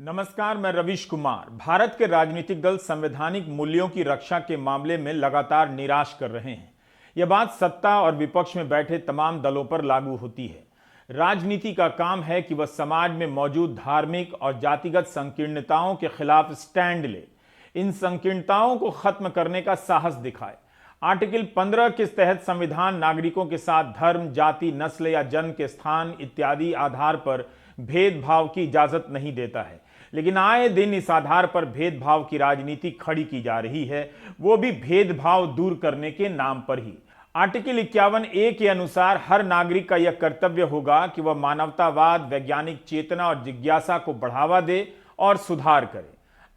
नमस्कार, मैं रवीश कुमार। भारत के राजनीतिक दल संवैधानिक मूल्यों की रक्षा के मामले में लगातार निराश कर रहे हैं। यह बात सत्ता और विपक्ष में बैठे तमाम दलों पर लागू होती है। राजनीति का काम है कि वह समाज में मौजूद धार्मिक और जातिगत संकीर्णताओं के खिलाफ स्टैंड ले, इन संकीर्णताओं को खत्म करने का साहस दिखाए। आर्टिकल 15 के तहत संविधान नागरिकों के साथ धर्म, जाति, नस्ल या जन्म के स्थान इत्यादि आधार पर भेदभाव की इजाजत नहीं देता है, लेकिन आए दिन इस आधार पर भेदभाव की राजनीति खड़ी की जा रही है, वो भी भेदभाव दूर करने के नाम पर ही। आर्टिकल 51A के अनुसार हर नागरिक का यह कर्तव्य होगा कि वह मानवतावाद, वैज्ञानिक चेतना और जिज्ञासा को बढ़ावा दे और सुधार करे।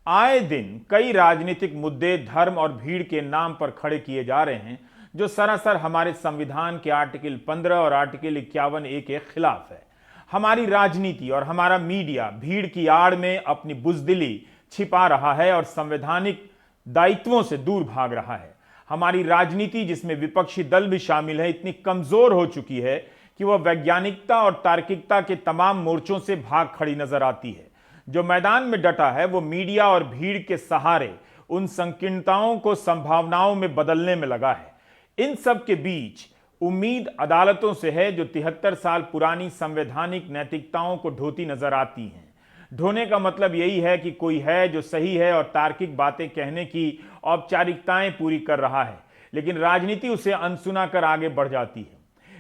आए दिन कई राजनीतिक मुद्दे धर्म और भीड़ के नाम पर खड़े किए जा रहे हैं, जो सरासर हमारे संविधान के आर्टिकल 15 और आर्टिकल 51A के खिलाफ है। हमारी राजनीति और हमारा मीडिया भीड़ की आड़ में अपनी बुजदिली छिपा रहा है और संवैधानिक दायित्वों से दूर भाग रहा है। हमारी राजनीति, जिसमें विपक्षी दल भी शामिल है, इतनी कमजोर हो चुकी है कि वह वैज्ञानिकता और तार्किकता के तमाम मोर्चों से भाग खड़ी नजर आती है। जो मैदान में डटा है वो मीडिया और भीड़ के सहारे उन संकीर्णताओं को संभावनाओं में बदलने में लगा है। इन सब के बीच उम्मीद अदालतों से है, जो 73 साल पुरानी संवैधानिक नैतिकताओं को ढोती नजर आती हैं। ढोने का मतलब यही है कि कोई है जो सही है और तार्किक बातें कहने की औपचारिकताएं पूरी कर रहा है, लेकिन राजनीति उसे अनसुना कर आगे बढ़ जाती है।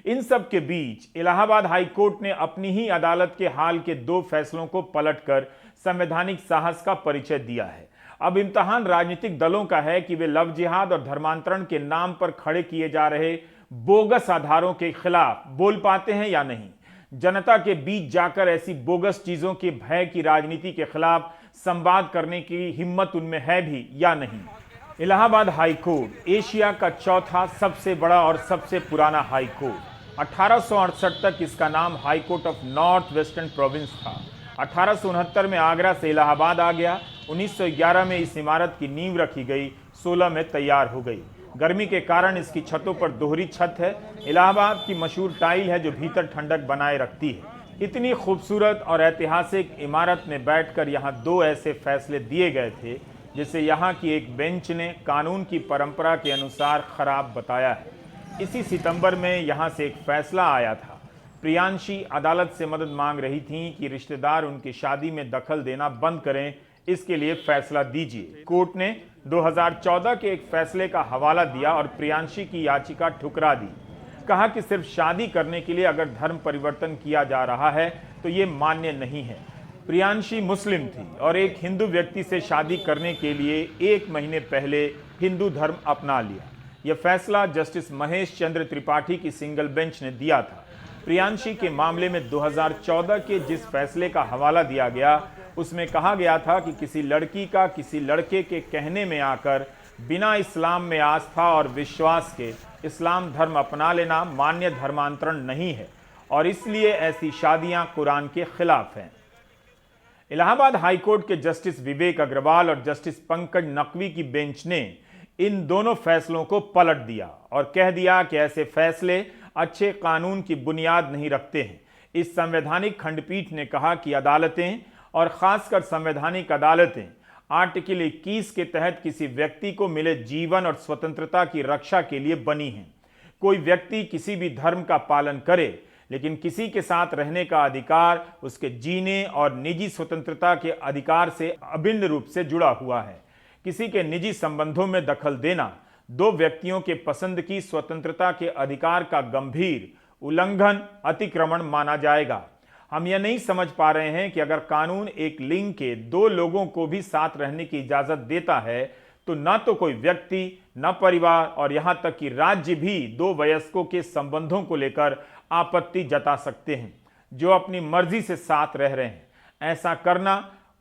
इन सब के बीच इलाहाबाद हाई कोर्ट ने अपनी ही अदालत के हाल के 2 फैसलों को पलटकर संवैधानिक साहस का परिचय दिया है। अब इम्तिहान राजनीतिक दलों का है कि वे लव जिहाद और धर्मांतरण के नाम पर खड़े किए जा रहे बोगस आधारों के खिलाफ बोल पाते हैं या नहीं। जनता के बीच जाकर ऐसी बोगस चीजों के भय की राजनीति के खिलाफ संवाद करने की हिम्मत उनमें है भी या नहीं। इलाहाबाद हाई कोर्ट एशिया का चौथा सबसे बड़ा और सबसे पुराना हाई कोर्ट। 1868 तक इसका नाम high court of north western province था। 1869 में आगरा से इलाहाबाद आ गया। 1911 में इस इमारत की नींव रखी गई, 16 में तैयार हो गई। गर्मी के कारण इसकी छतों पर दोहरी छत है। इलाहाबाद की मशहूर टाइल है जो भीतर ठंडक बनाए रखती है। इतनी खूबसूरत और ऐतिहासिक इमारत में बैठकर यहाँ 2 ऐसे फैसले दिए गए थे जिसे यहाँ की एक बेंच ने कानून की परंपरा के अनुसार खराब बताया है। इसी सितंबर में यहाँ से एक फैसला आया था। प्रियांशी अदालत से मदद मांग रही थीं कि रिश्तेदार उनकी शादी में दखल देना बंद करें, इसके लिए फैसला दीजिए। कोर्ट ने 2014 के एक फैसले का हवाला दिया और प्रियांशी की याचिका ठुकरा दी। कहा कि सिर्फ शादी करने के लिए अगर धर्म परिवर्तन किया जा रहा है तो ये मान्य नहीं है। प्रियांशी मुस्लिम थी और एक हिंदू व्यक्ति से शादी करने के लिए 1 महीने पहले हिंदू धर्म अपना लिया। यह फैसला जस्टिस महेश चंद्र त्रिपाठी की सिंगल बेंच ने दिया था। प्रियांशी के मामले में 2014 के जिस फैसले का हवाला दिया गया, उसमें कहा गया था कि किसी लड़की का किसी लड़के के कहने में आकर बिना इस्लाम में आस्था और विश्वास के इस्लाम धर्म अपना लेना मान्य धर्मांतरण नहीं है और इसलिए ऐसी शादियां कुरान के खिलाफ हैं। इलाहाबाद हाई कोर्ट के जस्टिस विवेक अग्रवाल और जस्टिस पंकज नकवी की बेंच ने इन दोनों फैसलों को पलट दिया और कह दिया कि ऐसे फैसले अच्छे कानून की बुनियाद नहीं रखते हैं। इस संवैधानिक खंडपीठ ने कहा कि अदालतें और खासकर संवैधानिक अदालतें आर्टिकल 21 के तहत किसी व्यक्ति को मिले जीवन और स्वतंत्रता की रक्षा के लिए बनी हैं। कोई व्यक्ति किसी भी धर्म का पालन करे, लेकिन किसी के साथ रहने का अधिकार उसके जीने और निजी स्वतंत्रता के अधिकार से अभिन्न रूप से जुड़ा हुआ है। किसी के निजी संबंधों में दखल देना 2 व्यक्तियों के पसंद की स्वतंत्रता के अधिकार का गंभीर उल्लंघन, अतिक्रमण माना जाएगा। हम यह नहीं समझ पा रहे हैं कि अगर कानून एक लिंग के 2 लोगों को भी साथ रहने की इजाजत देता है तो न तो कोई व्यक्ति, न परिवार और यहां तक कि राज्य भी 2 वयस्कों के संबंधों को लेकर आपत्ति जता सकते हैं जो अपनी मर्जी से साथ रह रहे हैं। ऐसा करना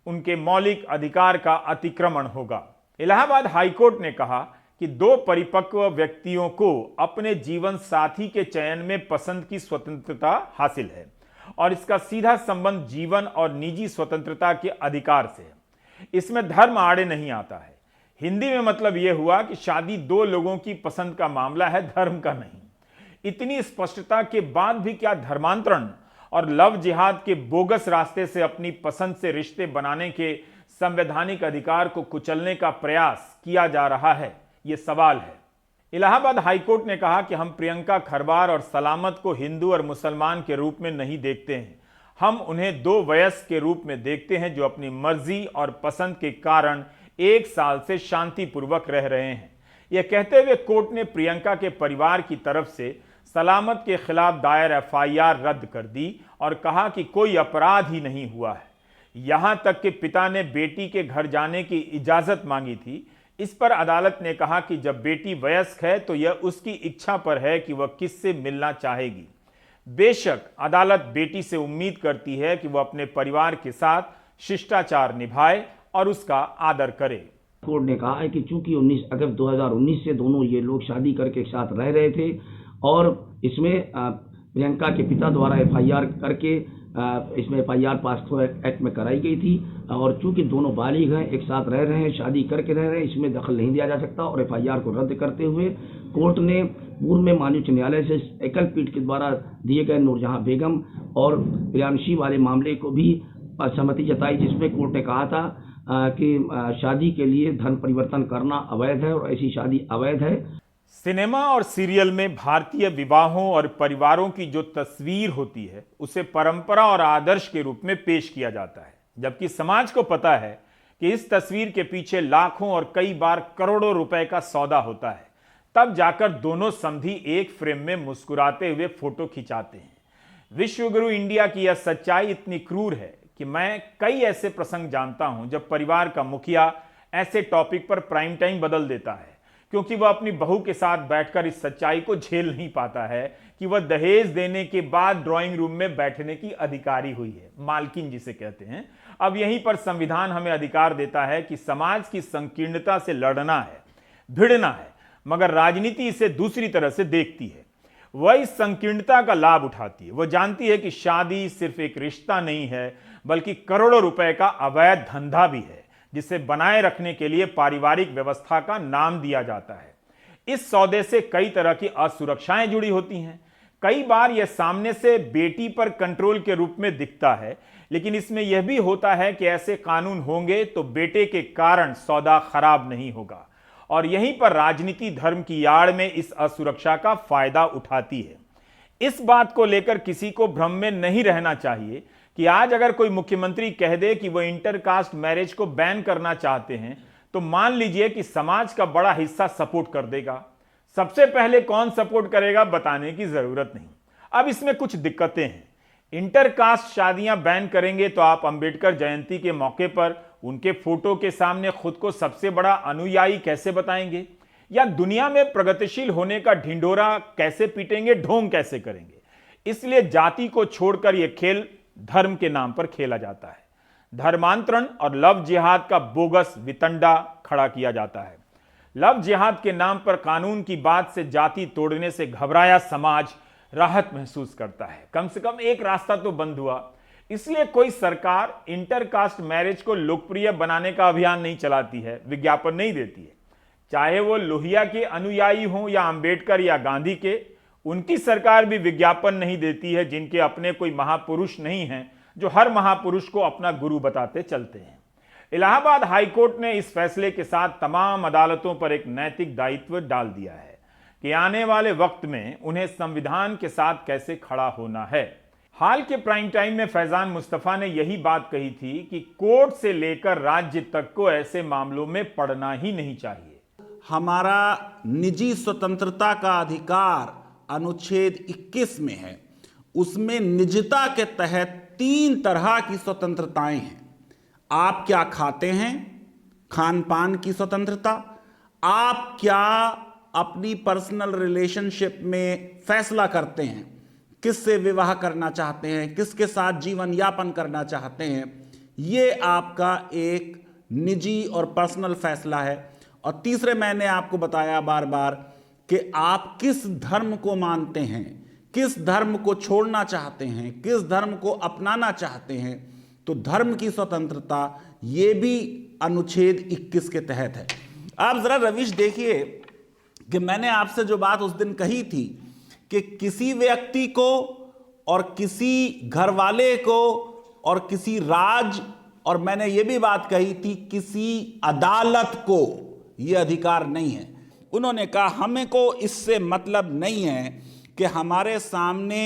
उनके मौलिक अधिकार का अतिक्रमण होगा। इलाहाबाद हाईकोर्ट ने कहा कि 2 परिपक्व व्यक्तियों को अपने जीवन साथी के चयन में पसंद की स्वतंत्रता हासिल है और इसका सीधा संबंध जीवन और निजी स्वतंत्रता के अधिकार से है। इसमें धर्म आड़े नहीं आता है। हिंदी में मतलब यह हुआ कि शादी 2 लोगों की पसंद का मामला है, धर्म का नहीं। इतनी स्पष्टता के बाद भी क्या धर्मांतरण और लव जिहाद के बोगस रास्ते से अपनी पसंद से रिश्ते बनाने के संवैधानिक अधिकार को कुचलने का प्रयास किया जा रहा है, ये सवाल है। इलाहाबाद हाईकोर्ट ने कहा कि हम प्रियंका खरबार और सलामत को हिंदू और मुसलमान के रूप में नहीं देखते हैं, हम उन्हें दो वयस्क के रूप में देखते हैं जो अपनी मर्जी और पसंद के कारण 1 साल से शांतिपूर्वक रह रहे हैं। यह कहते हुए कोर्ट ने प्रियंका के परिवार की तरफ से सलामत के खिलाफ दायर एफआईआर रद्द कर दी और कहा कि कोई अपराध ही नहीं हुआ है। यहां तक कि पिता ने बेटी के घर जाने की इजाजत मांगी थी। इस पर अदालत ने कहा कि जब बेटी वयस्क है तो यह उसकी इच्छा पर है कि वह किससे मिलना चाहेगी। बेशक अदालत बेटी से उम्मीद करती है कि वह अपने परिवार के साथ शिष्टाचार निभाए और उसका आदर करे। कोर्ट ने कहा है कि चूंकि 19 अगस्त 2019 से दोनों ये लोग शादी करके एक साथ रह रहे थे और इसमें प्रियंका के पिता द्वारा एफआईआर करके इसमें एफआईआर पास्को एक्ट में कराई गई थी और चूंकि दोनों बालिग हैं, एक साथ रह रहे हैं, शादी करके रह रहे हैं, इसमें दखल नहीं दिया जा सकता और एफआईआर को रद्द करते हुए कोर्ट ने पूर्व में माननीय उच्च न्यायालय से एकल पीठ के द्वारा दिए गए नूरजहां बेगम और प्रियांशी वाले मामले को भी सहमति जताई, जिसमें कोर्ट ने कहा था कि शादी के लिए धर्म परिवर्तन करना अवैध है और ऐसी शादी अवैध है। सिनेमा और सीरियल में भारतीय विवाहों और परिवारों की जो तस्वीर होती है उसे परंपरा और आदर्श के रूप में पेश किया जाता है, जबकि समाज को पता है कि इस तस्वीर के पीछे लाखों और कई बार करोड़ों रुपए का सौदा होता है। तब जाकर दोनों समधी एक फ्रेम में मुस्कुराते हुए फोटो खिंचाते हैं। विश्वगुरु इंडिया की यह सच्चाई इतनी क्रूर है कि मैं कई ऐसे प्रसंग जानता हूं जब परिवार का मुखिया ऐसे टॉपिक पर प्राइम टाइम बदल देता है, क्योंकि वह अपनी बहू के साथ बैठकर इस सच्चाई को झेल नहीं पाता है कि वह दहेज देने के बाद ड्राइंग रूम में बैठने की अधिकारी हुई है, मालकिन जिसे कहते हैं। अब यहीं पर संविधान हमें अधिकार देता है कि समाज की संकीर्णता से लड़ना है, भिड़ना है, मगर राजनीति इसे दूसरी तरह से देखती है। वह इस संकीर्णता का लाभ उठाती है। वह जानती है कि शादी सिर्फ एक रिश्ता नहीं है, बल्कि करोड़ों रुपए का अवैध धंधा भी है, जिसे बनाए रखने के लिए पारिवारिक व्यवस्था का नाम दिया जाता है। इस सौदे से कई तरह की असुरक्षाएं जुड़ी होती हैं। कई बार यह सामने से बेटी पर कंट्रोल के रूप में दिखता है, लेकिन इसमें यह भी होता है कि ऐसे कानून होंगे तो बेटे के कारण सौदा खराब नहीं होगा, और यहीं पर राजनीति धर्म की आड़ में इस असुरक्षा का फायदा उठाती है। इस बात को लेकर किसी को भ्रम में नहीं रहना चाहिए कि आज अगर कोई मुख्यमंत्री कह दे कि वह इंटरकास्ट मैरिज को बैन करना चाहते हैं तो मान लीजिए कि समाज का बड़ा हिस्सा सपोर्ट कर देगा। सबसे पहले कौन सपोर्ट करेगा बताने की जरूरत नहीं। अब इसमें कुछ दिक्कतें हैं। इंटरकास्ट शादियां बैन करेंगे तो आप अंबेडकर जयंती के मौके पर उनके फोटो के सामने खुद को सबसे बड़ा अनुयायी कैसे बताएंगे, या दुनिया में प्रगतिशील होने का ढिंढोरा कैसे पीटेंगे, ढोंग कैसे करेंगे। इसलिए जाति को छोड़कर यह खेल धर्म के नाम पर खेला जाता है। धर्मांतरण और लव जिहाद का बोगस वितंडा खड़ा किया जाता है। लव जिहाद के नाम पर कानून की बात से जाति तोड़ने से घबराया समाज राहत महसूस करता है। कम से कम एक रास्ता तो बंद हुआ। इसलिए कोई सरकार इंटरकास्ट मैरिज को लोकप्रिय बनाने का अभियान नहीं चलाती है, विज्ञापन नहीं देती है। चाहे वो लोहिया के अनुयायी हों या अंबेडकर या गांधी के, उनकी सरकार भी विज्ञापन नहीं देती है जिनके अपने कोई महापुरुष नहीं हैं, जो हर महापुरुष को अपना गुरु बताते चलते हैं। इलाहाबाद हाईकोर्ट ने इस फैसले के साथ तमाम अदालतों पर एक नैतिक दायित्व डाल दिया है कि आने वाले वक्त में उन्हें संविधान के साथ कैसे खड़ा होना है। हाल के प्राइम टाइम में फैजान मुस्तफा ने यही बात कही थी कि कोर्ट से लेकर राज्य तक को ऐसे मामलों में पड़ना ही नहीं चाहिए। हमारा निजी स्वतंत्रता का अधिकार अनुच्छेद 21 में है। उसमें निजता के तहत 3 तरह की स्वतंत्रताएं हैं। आप क्या खाते हैं, खान पान की स्वतंत्रता। आप क्या अपनी पर्सनल रिलेशनशिप में फैसला करते हैं, किससे विवाह करना चाहते हैं, किसके साथ जीवन यापन करना चाहते हैं, ये आपका एक निजी और पर्सनल फैसला है। और तीसरे, मैंने आपको बताया बार बार कि आप किस धर्म को मानते हैं, किस धर्म को छोड़ना चाहते हैं, किस धर्म को अपनाना चाहते हैं। तो धर्म की स्वतंत्रता ये भी अनुच्छेद 21 के तहत है। आप जरा रविश देखिए कि मैंने आपसे जो बात उस दिन कही थी कि किसी व्यक्ति को और किसी घरवाले को और किसी राज, और मैंने ये भी बात कही थी, किसी अदालत को ये अधिकार नहीं है। उन्होंने कहा हमें को इससे मतलब नहीं है कि हमारे सामने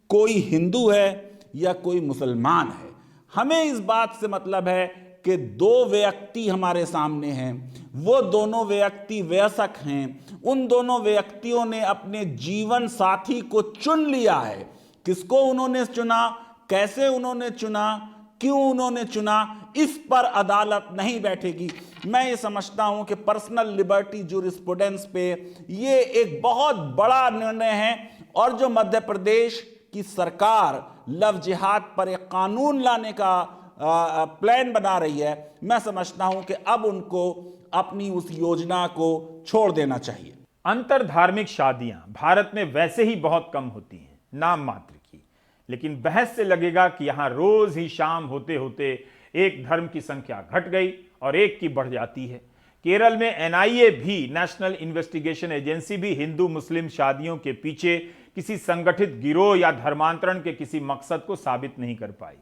कोई हिंदू है या कोई मुसलमान है, हमें इस बात से मतलब है कि दो व्यक्ति हमारे सामने हैं, वो दोनों व्यक्ति वयस्क हैं, उन दोनों व्यक्तियों ने अपने जीवन साथी को चुन लिया है। किसको उन्होंने चुना, कैसे उन्होंने चुना, क्यों उन्होंने चुना, इस पर अदालत नहीं बैठेगी। मैं ये समझता हूं कि पर्सनल लिबर्टी जूरिस्प्रूडेंस पे ये एक बहुत बड़ा निर्णय है, और जो मध्य प्रदेश की सरकार लव जिहाद पर एक कानून लाने का प्लान बना रही है, मैं समझता हूं कि अब उनको अपनी उस योजना को छोड़ देना चाहिए। अंतर धार्मिक शादियां भारत में वैसे ही बहुत कम होती हैं, नाम मात्र की, लेकिन बहस से लगेगा कि यहां रोज ही शाम होते होते एक धर्म की संख्या घट गई और एक की बढ़ जाती है। केरल में एनआईए भी, नेशनल इन्वेस्टिगेशन एजेंसी भी, हिंदू मुस्लिम शादियों के पीछे किसी संगठित गिरोह या धर्मांतरण के किसी मकसद को साबित नहीं कर पाई।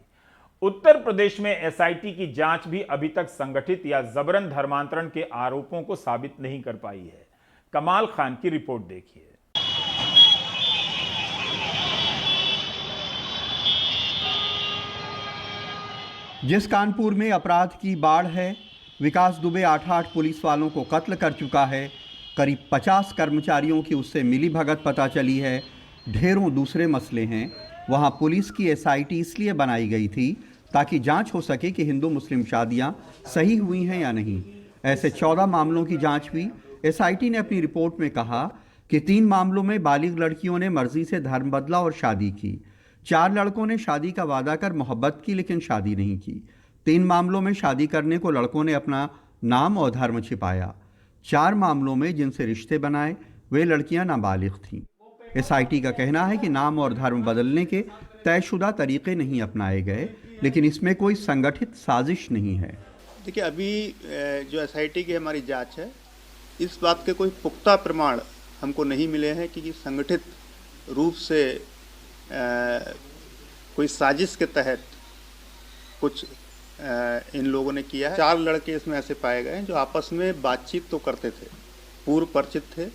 उत्तर प्रदेश में एसआईटी की जांच भी अभी तक संगठित या जबरन धर्मांतरण के आरोपों को साबित नहीं कर पाई है। कमाल खान की रिपोर्ट देखिए। जिस कानपुर में अपराध की बाढ़ है, विकास दुबे 8 पुलिस वालों को कत्ल कर चुका है, करीब 50 कर्मचारियों की उससे मिली भगत पता चली है, ढेरों दूसरे मसले हैं। वहां पुलिस की एसआईटी इसलिए बनाई गई थी ताकि जांच हो सके कि हिंदू मुस्लिम शादियां सही हुई हैं या नहीं। ऐसे 14 मामलों की जांच हुई। एसआईटी ने अपनी रिपोर्ट में कहा कि 3 मामलों में बालिग लड़कियों ने मर्जी से धर्म बदला और शादी की। 4 लड़कों ने शादी का वादा कर मोहब्बत की लेकिन शादी नहीं की। 3 मामलों में शादी करने को लड़कों ने अपना नाम और धर्म छिपाया। 4 मामलों में जिनसे रिश्ते बनाए वे लड़कियां नाबालिग थीं। एसआईटी का कहना है कि नाम और धर्म बदलने के तयशुदा तरीके नहीं अपनाए गए, लेकिन इसमें कोई संगठित साजिश नहीं है। देखिए, अभी जो एसआईटी की हमारी जांच है, इस बात के कोई पुख्ता प्रमाण हमको नहीं मिले हैं कि संगठित रूप से कोई साजिश के तहत कुछ इन लोगों ने किया है। 4 लड़के इसमें ऐसे पाए गए हैं जो आपस में बातचीत तो करते थे, पूर्व परिचित थे,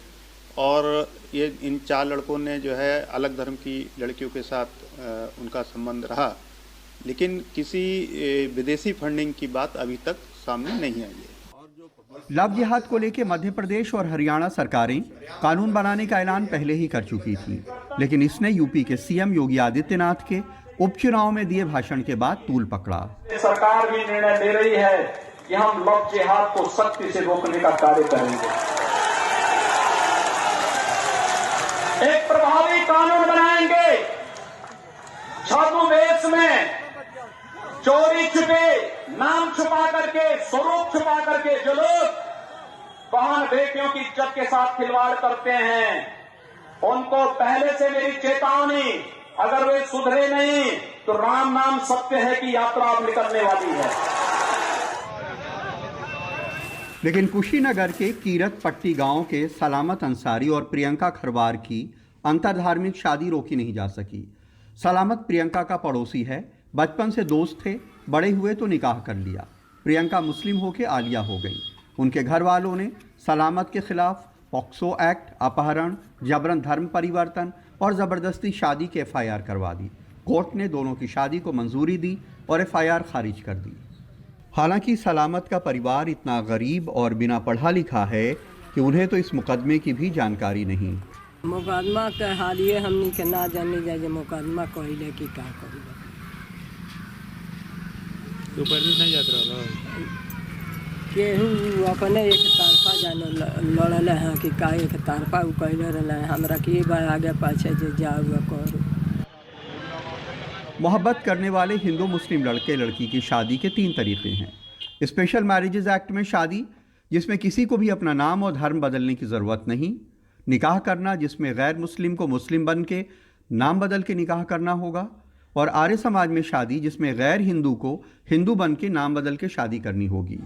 और ये इन 4 लड़कों ने जो है अलग धर्म की लड़कियों के साथ उनका संबंध रहा, लेकिन किसी विदेशी फंडिंग की बात अभी तक सामने नहीं आई है। लव जिहाद को लेकर मध्य प्रदेश और हरियाणा सरकारें कानून बनाने का ऐलान पहले ही कर चुकी थी, लेकिन इसने यूपी के सीएम योगी आदित्यनाथ के उपचुनाव में दिए भाषण के बाद तूल पकड़ा। सरकार भी निर्णय ले रही है कि हम लव जिहाद को सख्ती से रोकने का कार्य करेंगे। एक प्रभावी कानून बनाएंगे। छद्मवेश में चोरी छुपे, नाम छुपा करके, स्वरूप छुपा करके जो लोग बहन बेटियों की इज्जत के साथ खिलवाड़ करते हैं, उनको पहले से मेरी चेतावनी, अगर वे सुधरे नहीं तो राम नाम सत्य है की यात्रा अब निकलने वाली है। लेकिन कुशीनगर के कीरत पट्टी गांव के सलामत अंसारी और प्रियंका खरवार की अंतरधार्मिक शादी रोकी नहीं जा सकी। सलामत प्रियंका का पड़ोसी है, बचपन से दोस्त थे, बड़े हुए तो निकाह कर लिया। प्रियंका मुस्लिम होकर आलिया हो गई। उनके घर वालों ने सलामत के खिलाफ पॉक्सो एक्ट, अपहरण, जबरन धर्म परिवर्तन और ज़बरदस्ती शादी के एफआईआर करवा दी। कोर्ट ने दोनों की शादी को मंजूरी दी और एफआईआर खारिज कर दी। हालांकि सलामत का परिवार इतना गरीब और बिना पढ़ा लिखा है कि उन्हें तो इस मुकदमे की भी जानकारी नहीं। मुकदमा के हालिए हमनी के ना जानी जाए मुकदमा कहले कि का करी तो परदेश नहीं जात रहा केहू अपने एक तरफा जाने लड़ल है कि का एक तरफा उ कहले रहे हमरा की बार आगे पाछे जे जाऊ करू। मोहब्बत करने वाले हिंदू मुस्लिम लड़के लड़की की शादी के 3 तरीके हैं। स्पेशल मैरिजेज एक्ट में शादी, जिसमें किसी को भी अपना नाम और धर्म बदलने की ज़रूरत नहीं। निकाह करना, जिसमें गैर मुस्लिम को मुस्लिम बन के नाम बदल के निकाह करना होगा। और आर्य समाज में शादी, जिसमें गैर हिंदू को हिंदू बन के नाम बदल के शादी करनी होगी।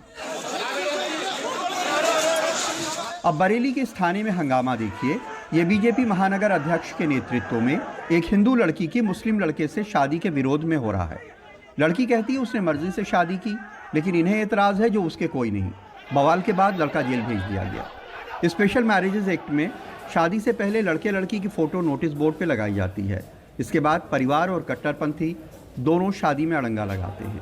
अब बरेली के इस थाने में हंगामा देखिए। ये बीजेपी महानगर अध्यक्ष के नेतृत्व में एक हिंदू लड़की की मुस्लिम लड़के से शादी के विरोध में हो रहा है। लड़की कहती है उसने मर्जी से शादी की, लेकिन इन्हें एतराज़ है जो उसके कोई नहीं। बवाल के बाद लड़का जेल भेज दिया गया। स्पेशल मैरिजेज एक्ट में शादी से पहले लड़के लड़की की फ़ोटो नोटिस बोर्ड पे लगाई जाती है। इसके बाद परिवार और कट्टरपंथी दोनों शादी में अड़ंगा लगाते हैं।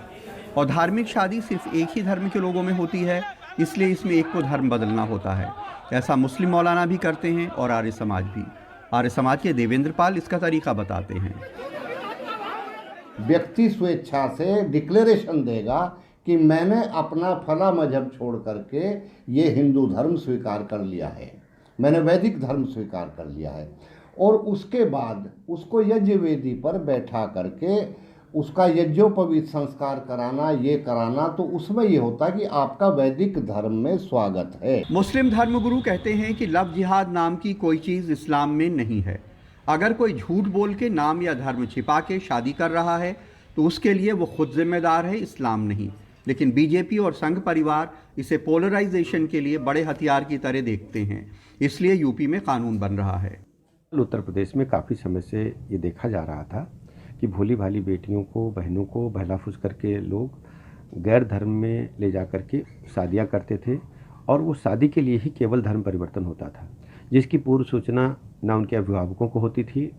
और धार्मिक शादी सिर्फ एक ही धर्म के लोगों में होती है, इसलिए इसमें एक को धर्म बदलना होता है। ऐसा मुस्लिम मौलाना भी करते हैं और आर्य समाज भी। आर्य समाज के देवेंद्र पाल इसका तरीका बताते हैं। व्यक्ति स्वेच्छा से डिक्लेरेशन देगा कि मैंने अपना फला मजहब छोड़ करके ये हिंदू धर्म स्वीकार कर लिया है, मैंने वैदिक धर्म स्वीकार कर लिया है, और उसके बाद उसको यज्ञ वेदी पर बैठा करके उसका यज्ञोपवीत संस्कार कराना, ये कराना, तो उसमें ये होता है कि आपका वैदिक धर्म में स्वागत है। मुस्लिम धर्मगुरु कहते हैं कि लव जिहाद नाम की कोई चीज़ इस्लाम में नहीं है। अगर कोई झूठ बोल के नाम या धर्म छिपा के शादी कर रहा है तो उसके लिए वो खुद जिम्मेदार है, इस्लाम नहीं। लेकिन बीजेपी और संघ परिवार इसे पोलराइजेशन के लिए बड़े हथियार की तरह देखते हैं, इसलिए यूपी में कानून बन रहा है। उत्तर प्रदेश में काफ़ी समय से ये देखा जा रहा था कि भोली भाली बेटियों को, बहनों को बहला-फुस करके लोग गैर धर्म में ले जा कर के शादियाँ करते थे, और वो शादी के लिए ही केवल धर्म परिवर्तन होता था, जिसकी पूर्व सूचना ना उनके अभिभावकों को होती थी,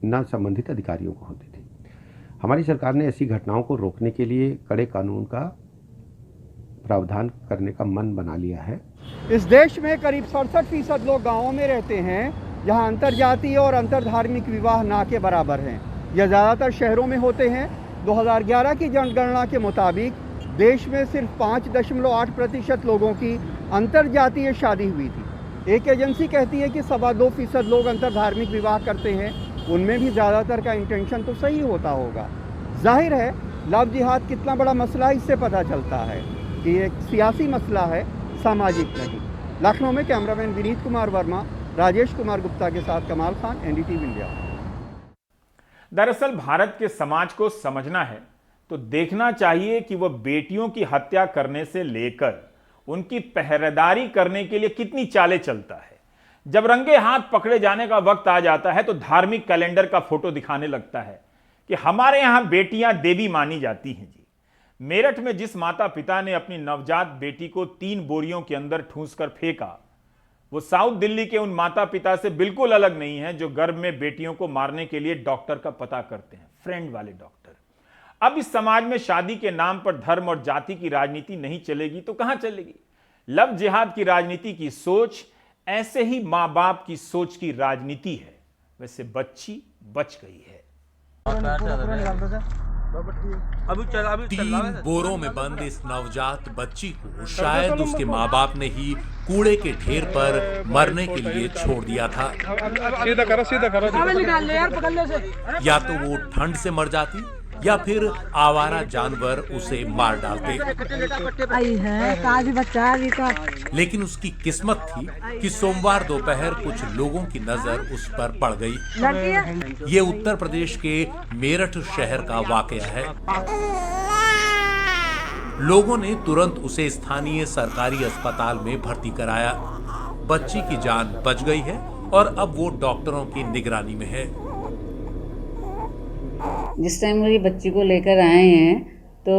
ना संबंधित अधिकारियों को होती थी। हमारी सरकार ने ऐसी घटनाओं को रोकने के लिए कड़े कानून का प्रावधान करने का मन बना लिया है। इस देश में करीब 67% लोग गाँवों में रहते हैं, जहाँ अंतर्जातीय और अंतर्धार्मिक विवाह ना के बराबर हैं। यह ज़्यादातर शहरों में होते हैं। 2011 की जनगणना के मुताबिक देश में सिर्फ 5.8% लोगों की अंतर्जातीय शादी हुई थी। एक एजेंसी कहती है कि 2.25% लोग अंतर्धार्मिक विवाह करते हैं, उनमें भी ज़्यादातर का इंटेंशन तो सही होता होगा। जाहिर है लव जिहाद कितना बड़ा मसला है, इससे पता चलता है कि एक सियासी मसला है, सामाजिक नहीं। लखनऊ में कैमरामैन विनीत कुमार वर्मा, राजेश कुमार गुप्ता के साथ कमाल खान, एनडीटीवी इंडिया। दरअसल भारत के समाज को समझना है तो देखना चाहिए कि वह बेटियों की हत्या करने से लेकर उनकी पहरेदारी करने के लिए कितनी चालें चलता है। जब रंगे हाथ पकड़े जाने का वक्त आ जाता है तो धार्मिक कैलेंडर का फोटो दिखाने लगता है कि हमारे यहां बेटियां देवी मानी जाती हैं। जी, मेरठ में जिस माता पिता ने अपनी नवजात बेटी को 3 बोरियों के अंदर ठूंस कर फेंका, वो साउथ दिल्ली के उन माता पिता से बिल्कुल अलग नहीं है जो गर्भ में बेटियों को मारने के लिए डॉक्टर का पता करते हैं, फ्रेंड वाले डॉक्टर। अब इस समाज में शादी के नाम पर धर्म और जाति की राजनीति नहीं चलेगी तो कहां चलेगी? लव जिहाद की राजनीति की सोच ऐसे ही मां बाप की सोच की राजनीति है। वैसे बच्ची बच गई है। 3 बोरों में बंद इस नवजात बच्ची को शायद उसके माँ बाप ने ही कूड़े के ढेर पर मरने के लिए छोड़ दिया था। या तो वो ठंड से मर जाती या फिर आवारा जानवर उसे मार डालते। लेकिन उसकी किस्मत थी कि सोमवार दोपहर कुछ लोगों की नजर उस पर पड़ गई। ये उत्तर प्रदेश के मेरठ शहर का वाकया है। लोगों ने तुरंत उसे स्थानीय सरकारी अस्पताल में भर्ती कराया। बच्ची की जान बच गई है और अब वो डॉक्टरों की निगरानी में है। जिस टाइम वो ये बच्ची को लेकर आए हैं तो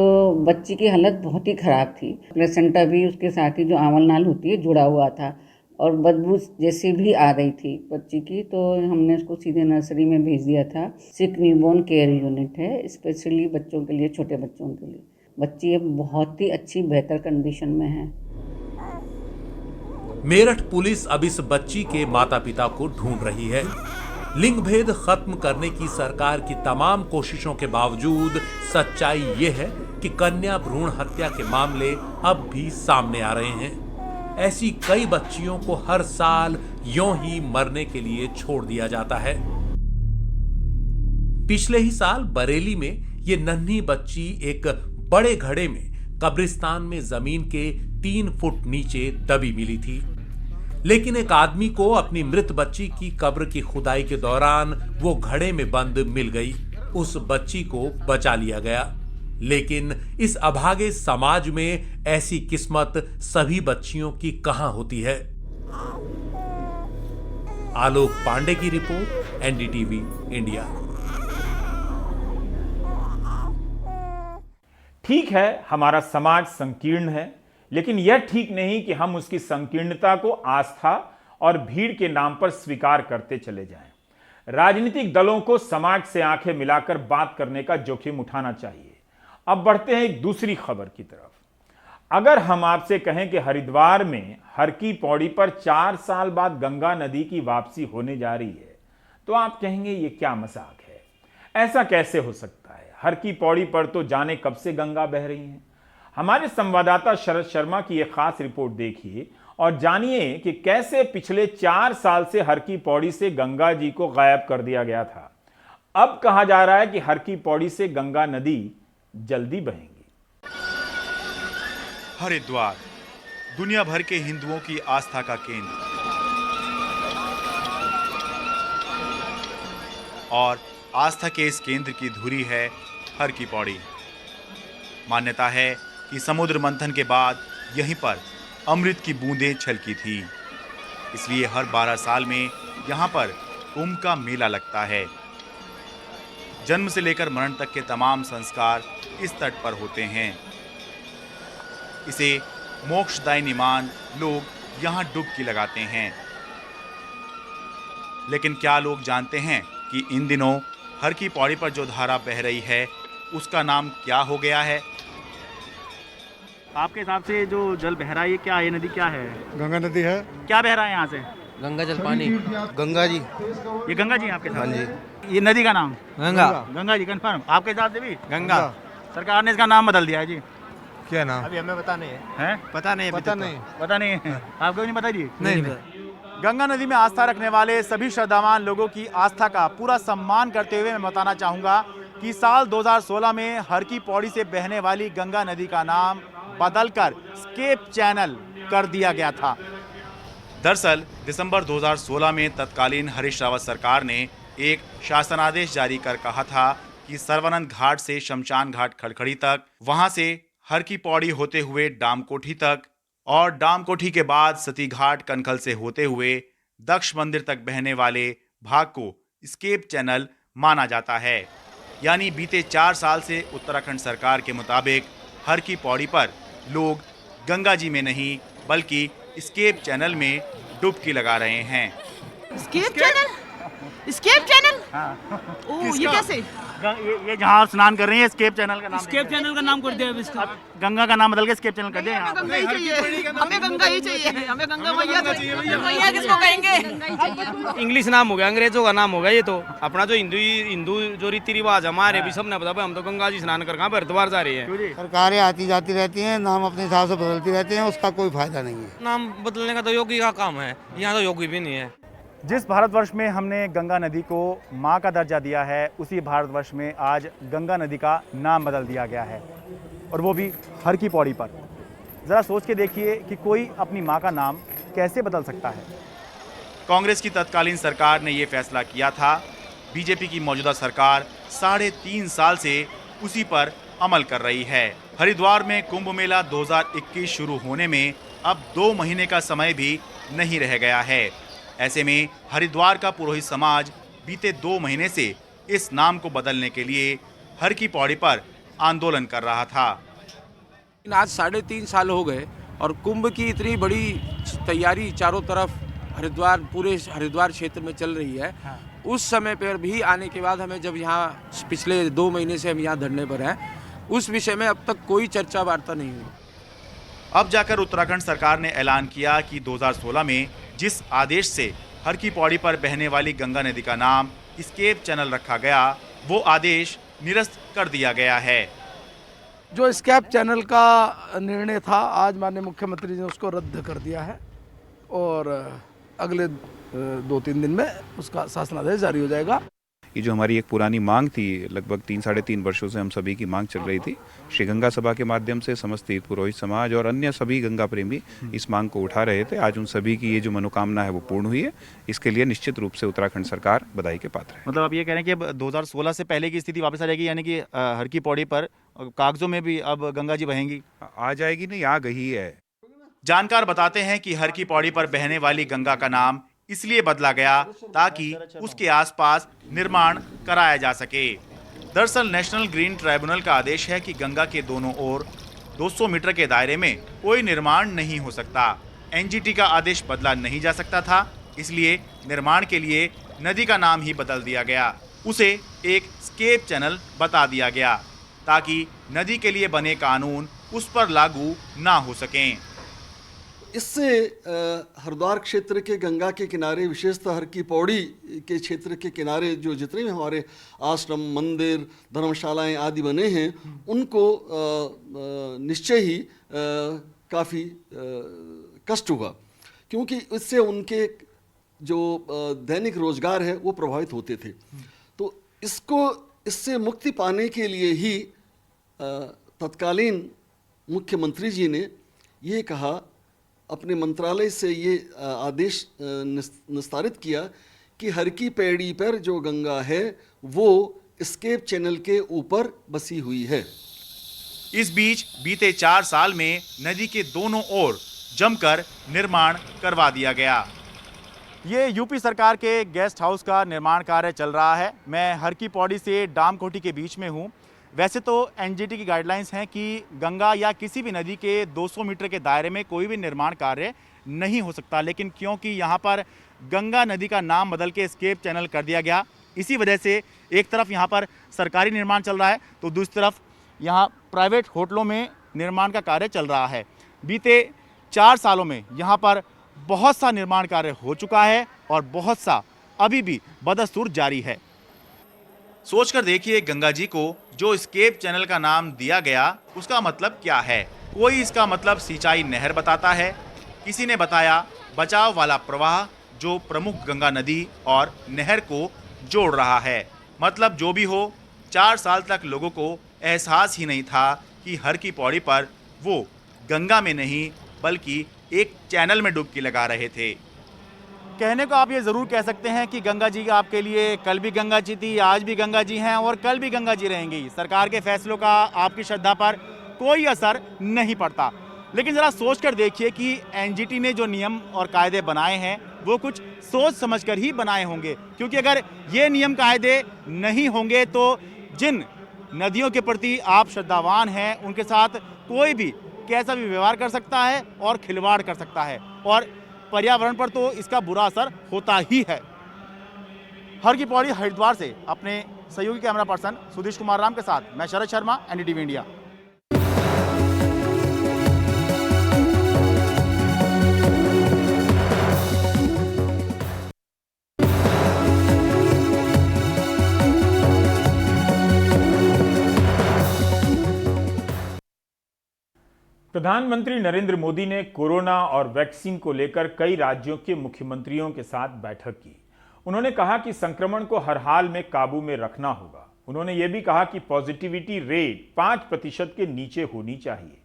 बच्ची की हालत बहुत ही ख़राब थी। प्लेसेंटा भी उसके साथ ही जो आंवल नाल होती है जुड़ा हुआ था और बदबू जैसी भी आ रही थी बच्ची की, तो हमने उसको सीधे नर्सरी में भेज दिया था। सिक न्यूबॉर्न केयर यूनिट है, स्पेशली बच्चों के लिए, छोटे बच्चों के लिए। बच्ची अब बहुत ही अच्छी बेहतर कंडीशन में है। मेरठ पुलिस अब इस बच्ची के माता पिता को ढूंढ रही है। लिंग भेद खत्म करने की सरकार की तमाम कोशिशों के बावजूद सच्चाई ये है कि कन्या भ्रूण हत्या के मामले अब भी सामने आ रहे हैं। ऐसी कई बच्चियों को हर साल यूं ही मरने के लिए छोड़ दिया जाता है। पिछले ही साल बरेली में ये नन्ही बच्ची एक बड़े घड़े में कब्रिस्तान में जमीन के 3 फुट नीचे दबी मिली थी। लेकिन एक आदमी को अपनी मृत बच्ची की कब्र की खुदाई के दौरान वो घड़े में बंद मिल गई। उस बच्ची को बचा लिया गया। लेकिन इस अभागे समाज में ऐसी किस्मत सभी बच्चियों की कहां होती है? आलोक पांडे की रिपोर्ट, एनडीटीवी इंडिया। ठीक है, हमारा समाज संकीर्ण है, लेकिन यह ठीक नहीं कि हम उसकी संकीर्णता को आस्था और भीड़ के नाम पर स्वीकार करते चले जाएं। राजनीतिक दलों को समाज से आंखें मिलाकर बात करने का जोखिम उठाना चाहिए। अब बढ़ते हैं एक दूसरी खबर की तरफ। अगर हम आपसे कहें कि हरिद्वार में हर की पौड़ी पर 4 साल बाद गंगा नदी की वापसी होने जा रही है, तो आप कहेंगे ये क्या मजाक है, ऐसा कैसे हो सकता है? हर की पौड़ी पर तो जाने कब से गंगा बह रही हैं। हमारे संवाददाता शरद शर्मा की एक खास रिपोर्ट देखिए और जानिए कि कैसे पिछले 4 साल से हर की पौड़ी से गंगा जी को गायब कर दिया गया था। अब कहा जा रहा है कि हर की पौड़ी से गंगा नदी जल्दी बहेंगी। हरिद्वार दुनिया भर के हिंदुओं की आस्था का केंद्र और आस्था के इस केंद्र की धुरी है हर की पौड़ी। मान्यता है कि समुद्र मंथन के बाद यहीं पर अमृत की बूंदें छलकी थी, इसलिए हर 12 साल में यहाँ पर कुंभ का मेला लगता है। जन्म से लेकर मरण तक के तमाम संस्कार इस तट पर होते हैं। इसे मोक्षदायिनी मान लोग यहाँ डुबकी लगाते हैं। लेकिन क्या लोग जानते हैं कि इन दिनों हर की पौड़ी पर जो धारा बह रही है उसका नाम क्या हो गया है? आपके हिसाब से जो जल बह रहा है ये क्या है? ये नदी क्या है? गंगा नदी है। क्या बह रहा है यहाँ से? गंगा जल पानी। गंगा जी। ये गंगा जी आपके साथ? हाँ जी। ये नदी का नाम? गंगा। गंगा जी कंफर्म? आपके हिसाब से भी गंगा। सरकार ने इसका नाम बदल दिया है जी। क्या नाम? अभी हमें पता नहीं है। पता नहीं पता नहीं है। आपको नहीं पता जी? नहीं। गंगा नदी में आस्था रखने वाले सभी श्रद्धावान लोगों की आस्था का पूरा सम्मान करते हुए मैं बताना चाहूँगा कि साल 2016 में हर की पौड़ी से बहने वाली गंगा नदी का नाम बदलकर स्केप चैनल कर दिया गया था। दरअसल दिसंबर 2016 में तत्कालीन हरीश रावत सरकार ने एक शासनादेश जारी कर कहा था कि सर्वानंद घाट से शमशान घाट खड़खड़ी तक, वहां से हर की पौड़ी होते हुए डामकोठी तक और डामकोठी के बाद सती घाट कनखल से होते हुए दक्ष मंदिर तक बहने वाले भाग को स्केप चैनल माना जाता है। यानी बीते 4 साल से उत्तराखंड सरकार के मुताबिक हर की पौड़ी पर लोग गंगा जी में नहीं बल्कि स्केप चैनल में डुबकी लगा रहे हैं। स्केप चैनल? स्केप चैनल? ओह, ये कैसे? ये जहाँ आप स्नान कर रहे हैं स्केप चैनल का नाम? स्केप चैनल का नाम कर दिया है इसका। गंगा का नाम बदल के स्केप चैनल कर दिया। गंगा ही चाहिए, हमें गंगा ही चाहिए, हमें गंगा मैया चाहिए। मैया किसको कहेंगे? इंग्लिश नाम हो गया, अंग्रेजों का नाम हो गया। ये तो अपना जो हिंदू जो रीति रिवाज हमारे भी सब ने पता, हम तो गंगा जी स्नान कर हरिद्वार जा रहे हैं। सरकारें आती जाती रहती हैं, नाम अपने हिसाब से बदलती रहती हैं, उसका कोई फायदा नहीं है। नाम बदलने का तो योगी का काम है, यहाँ तो योगी भी नहीं है। जिस भारतवर्ष में हमने गंगा नदी को माँ का दर्जा दिया है, उसी भारतवर्ष में आज गंगा नदी का नाम बदल दिया गया है, और वो भी हर की पौड़ी पर। ज़रा सोच के देखिए कि कोई अपनी माँ का नाम कैसे बदल सकता है। कांग्रेस की तत्कालीन सरकार ने ये फैसला किया था। बीजेपी की मौजूदा सरकार 3.5 साल से उसी पर अमल कर रही है। हरिद्वार में कुंभ मेला 2021 शुरू होने में अब 2 महीने का समय भी नहीं रह गया है। ऐसे में हरिद्वार का पुरोहित समाज बीते 2 महीने से इस नाम को बदलने के लिए हर की पौड़ी पर आंदोलन कर रहा था। आज 3.5 साल हो गए और कुंभ की इतनी बड़ी तैयारी चारों तरफ हरिद्वार, पूरे हरिद्वार क्षेत्र में चल रही है। उस समय पर भी आने के बाद हमें जब यहाँ पिछले 2 महीने से हम यहाँ धरने पर हैं, उस विषय में अब तक कोई चर्चा वार्ता नहीं हुई। अब जाकर उत्तराखंड सरकार ने ऐलान किया कि 2016 में जिस आदेश से हर की पौड़ी पर बहने वाली गंगा नदी का नाम स्केप चैनल रखा गया, वो आदेश निरस्त कर दिया गया है। जो स्केप चैनल का निर्णय था, आज माननीय मुख्यमंत्री ने उसको रद्द कर दिया है और अगले 2-3 दिन में उसका शासनादेश जारी हो जाएगा। ये जो हमारी एक पुरानी मांग थी, लगभग 3-3.5 वर्षों से हम सभी की मांग चल रही थी, श्री गंगा सभा के माध्यम से समस्त तीर्थ पुरोहित समाज और अन्य सभी गंगा प्रेमी इस मांग को उठा रहे थे। आज उन सभी की ये जो मनोकामना है वो पूर्ण हुई है। इसके लिए निश्चित रूप से उत्तराखंड सरकार बधाई के पात्र है। मतलब आप ये कह रहे हैं कि अब 2016 से पहले की स्थिति वापस आ जाएगी, यानी कि हर की पौड़ी पर कागजों में भी अब गंगा जी बहेंगी? आ जाएगी नहीं, आ गई है। जानकार बताते हैं कि हर की पौड़ी पर बहने वाली गंगा का नाम इसलिए बदला गया ताकि उसके आसपास निर्माण कराया जा सके। दरअसल नेशनल ग्रीन ट्राइब्यूनल का आदेश है कि गंगा के दोनों ओर 200 मीटर के दायरे में कोई निर्माण नहीं हो सकता। एनजीटी का आदेश बदला नहीं जा सकता था, इसलिए निर्माण के लिए नदी का नाम ही बदल दिया गया। उसे एक स्केप चैनल बता दिया गया ताकि नदी के लिए बने कानून उस पर लागू ना हो सकें। इससे हरिद्वार क्षेत्र के गंगा के किनारे, विशेषतः हर की पौड़ी के क्षेत्र के किनारे जो जितने भी हमारे आश्रम, मंदिर, धर्मशालाएं आदि बने हैं, उनको निश्चय ही काफ़ी कष्ट हुआ, क्योंकि इससे उनके जो दैनिक रोजगार है वो प्रभावित होते थे। तो इससे मुक्ति पाने के लिए ही तत्कालीन मुख्यमंत्री जी ने ये कहा, अपने मंत्रालय से ये आदेश निस्तारित किया कि हर की पैड़ी पर जो गंगा है वो स्केप चैनल के ऊपर बसी हुई है। इस बीच बीते 4 साल में नदी के दोनों ओर जमकर निर्माण करवा दिया गया। ये यूपी सरकार के गेस्ट हाउस का निर्माण कार्य चल रहा है। मैं हर की पौड़ी से डामकोटी के बीच में हूँ। वैसे तो एनजीटी की गाइडलाइंस हैं कि गंगा या किसी भी नदी के 200 मीटर के दायरे में कोई भी निर्माण कार्य नहीं हो सकता, लेकिन क्योंकि यहाँ पर गंगा नदी का नाम बदल के स्केप चैनल कर दिया गया, इसी वजह से एक तरफ यहाँ पर सरकारी निर्माण चल रहा है तो दूसरी तरफ यहाँ प्राइवेट होटलों में निर्माण का कार्य चल रहा है। बीते 4 सालों में यहाँ पर बहुत सा निर्माण कार्य हो चुका है और बहुत सा अभी भी बदस्तूर जारी है। सोचकर देखिए, गंगा जी को जो स्केप चैनल का नाम दिया गया उसका मतलब क्या है। कोई इसका मतलब सिंचाई नहर बताता है, किसी ने बताया बचाव वाला प्रवाह जो प्रमुख गंगा नदी और नहर को जोड़ रहा है। मतलब जो भी हो, 4 साल तक लोगों को एहसास ही नहीं था कि हर की पौड़ी पर वो गंगा में नहीं बल्कि एक चैनल में डुबकी लगा रहे थे। कहने को आप ये ज़रूर कह सकते हैं कि गंगा जी आपके लिए कल भी गंगा जी थी, आज भी गंगा जी हैं और कल भी गंगा जी रहेंगी। सरकार के फैसलों का आपकी श्रद्धा पर कोई असर नहीं पड़ता। लेकिन ज़रा सोच कर देखिए कि एनजीटी ने जो नियम और कायदे बनाए हैं वो कुछ सोच समझकर ही बनाए होंगे, क्योंकि अगर ये नियम कायदे नहीं होंगे तो जिन नदियों के प्रति आप श्रद्धावान हैं उनके साथ कोई भी कैसा भी व्यवहार कर सकता है और खिलवाड़ कर सकता है, और पर्यावरण पर तो इसका बुरा असर होता ही है। हर की पौड़ी हरिद्वार से अपने सहयोगी कैमरा पर्सन सुधीश कुमार राम के साथ मैं शरद शर्मा, एनडीटीवी इंडिया। प्रधानमंत्री नरेंद्र मोदी ने कोरोना और वैक्सीन को लेकर कई राज्यों के मुख्यमंत्रियों के साथ बैठक की। उन्होंने कहा कि संक्रमण को हर हाल में काबू में रखना होगा। उन्होंने ये भी कहा कि पॉजिटिविटी रेट 5% के नीचे होनी चाहिए।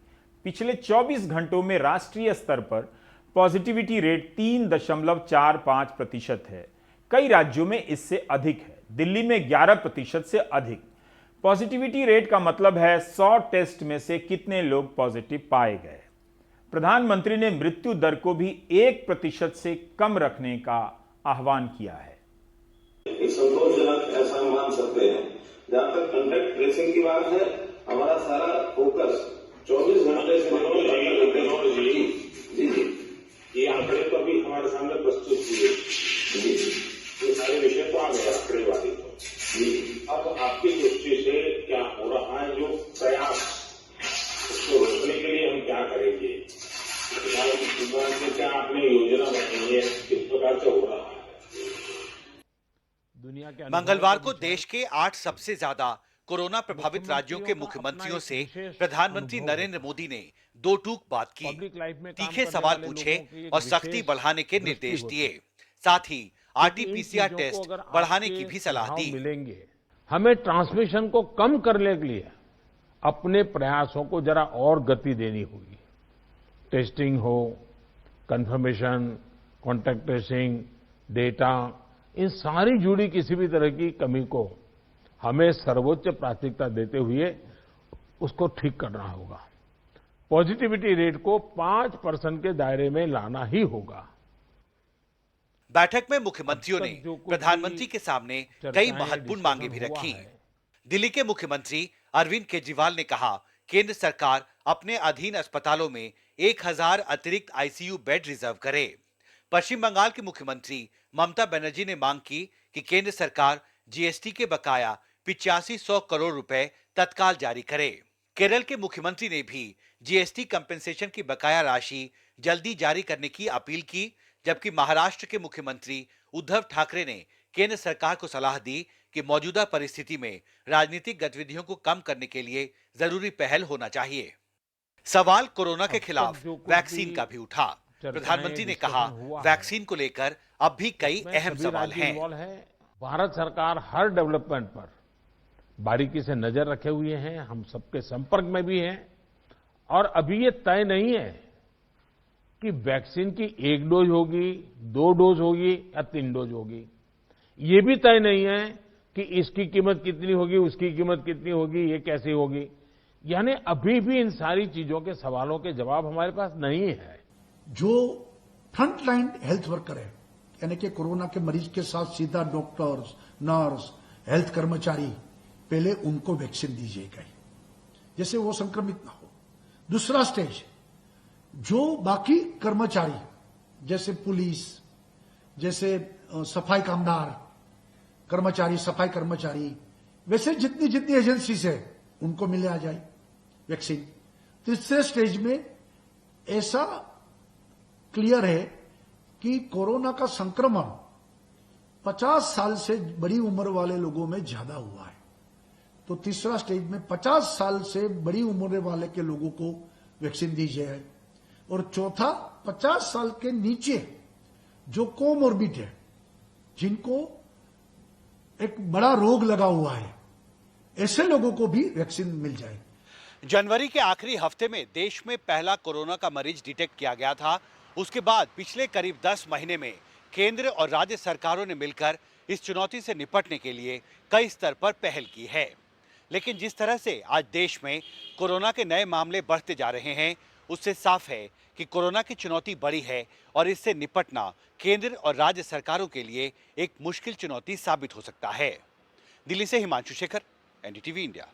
पिछले 24 घंटों में राष्ट्रीय स्तर पर पॉजिटिविटी रेट 3.45% है। कई राज्यों में इससे अधिक है। दिल्ली में 11% से अधिक। पॉजिटिविटी रेट का मतलब है 100 टेस्ट में से कितने लोग पॉजिटिव पाए गए। प्रधानमंत्री ने मृत्यु दर को भी 1% से कम रखने का आह्वान किया है। एक संतोषजनक ऐसा मान सकते हैं। जहां तक कॉन्टैक्ट ट्रेसिंग की बात है, हमारा सारा फोकस 24 घंटे से जी ये आंकड़े तो अभी हमारे सामने प्रस्तुत हुए, ये सारे विषय तो आ गए आंकड़ेबाजी तो जी। अब आपकी दृष्टि से क्या हो रहा है, जो प्रयास उसको रोकने के लिए हम क्या करेंगे, क्या आपने योजना बनाई है, किस प्रकार से हो रहा है। मंगलवार को देश के 8 सबसे ज्यादा कोरोना प्रभावित राज्यों के मुख्यमंत्रियों से प्रधानमंत्री नरेंद्र मोदी ने दो टूक बात की, तीखे सवाल पूछे और सख्ती बढ़ाने के निर्देश दिए। साथ ही आरटीपीसीआर टेस्ट बढ़ाने की भी सलाह दी। हमें ट्रांसमिशन को कम करने के लिए अपने प्रयासों को जरा और गति देनी होगी। टेस्टिंग हो, कंफर्मेशन, कॉन्टैक्ट ट्रेसिंग, डेटा, इन सारी जुड़ी किसी भी तरह की कमी को हमें सर्वोच्च प्राथमिकता देते हुए उसको ठीक करना होगा। पॉजिटिविटी रेट को 5% के दायरे में लाना ही होगा। बैठक में मुख्यमंत्रियों ने प्रधानमंत्री के सामने कई महत्वपूर्ण मांगे भी रखी। दिल्ली के मुख्यमंत्री अरविंद केजरीवाल ने कहा, केंद्र सरकार अपने अधीन अस्पतालों में 1000 अतिरिक्त आईसीयू बेड रिजर्व करे। पश्चिम बंगाल की मुख्यमंत्री ममता बनर्जी ने मांग की कि केंद्र सरकार जीएसटी के बकाया 8500 करोड़ रुपए तत्काल जारी करे। केरल के मुख्यमंत्री ने भी जीएसटी कंपेंसेशन की बकाया राशि जल्दी जारी करने की अपील की, जबकि महाराष्ट्र के मुख्यमंत्री उद्धव ठाकरे ने केंद्र सरकार को सलाह दी कि मौजूदा परिस्थिति में राजनीतिक गतिविधियों को कम करने के लिए जरूरी पहल होना चाहिए। सवाल कोरोना के खिलाफ वैक्सीन का भी उठा। प्रधानमंत्री ने कहा, वैक्सीन को लेकर अब भी कई अहम सवाल हैं। भारत सरकार हर डेवलपमेंट पर बारीकी से नजर रखे हुए हैं, हम सबके संपर्क में भी हैं और अभी ये तय नहीं है कि वैक्सीन की 1 डोज होगी, 2 डोज होगी या 3 डोज होगी। ये भी तय नहीं है कि इसकी कीमत कितनी होगी, उसकी कीमत कितनी होगी, ये कैसी होगी। यानी अभी भी इन सारी चीजों के सवालों के जवाब हमारे पास नहीं है। जो फ्रंट लाइन हेल्थ वर्कर है, यानी कि कोरोना के मरीज के साथ सीधा डॉक्टर्स, नर्स, हेल्थ कर्मचारी, पहले उनको वैक्सीन दी जाएगी जैसे वो संक्रमित ना हो। दूसरा स्टेज, जो बाकी कर्मचारी जैसे पुलिस, जैसे सफाई कामदार कर्मचारी, सफाई कर्मचारी, वैसे जितनी जितनी एजेंसीज है उनको मिले आ जाए वैक्सीन। तीसरे स्टेज में ऐसा क्लियर है कि कोरोना का संक्रमण 50 साल से बड़ी उम्र वाले लोगों में ज्यादा हुआ है, तो तीसरा स्टेज में 50 साल से बड़ी उम्र वाले के लोगों को वैक्सीन दी जाए। और चौथा, 50 साल के नीचे जो कोमोर्बिड है, जिनको एक बड़ा रोग लगा हुआ है, ऐसे लोगों को भी वैक्सीन मिल जाए। जनवरी के आखिरी हफ्ते में देश में पहला कोरोना का मरीज डिटेक्ट किया गया था। उसके बाद पिछले करीब 10 महीने में केंद्र और राज्य सरकारों ने मिलकर इस चुनौती से निपटने के लिए कई स्तर पर पहल की है। लेकिन जिस तरह से आज देश में कोरोना के नए मामले बढ़ते जा रहे हैं, उससे साफ है कि कोरोना की चुनौती बड़ी है और इससे निपटना केंद्र और राज्य सरकारों के लिए एक मुश्किल चुनौती साबित हो सकता है। दिल्ली से हिमांशु शेखर, एनडीटीवी इंडिया।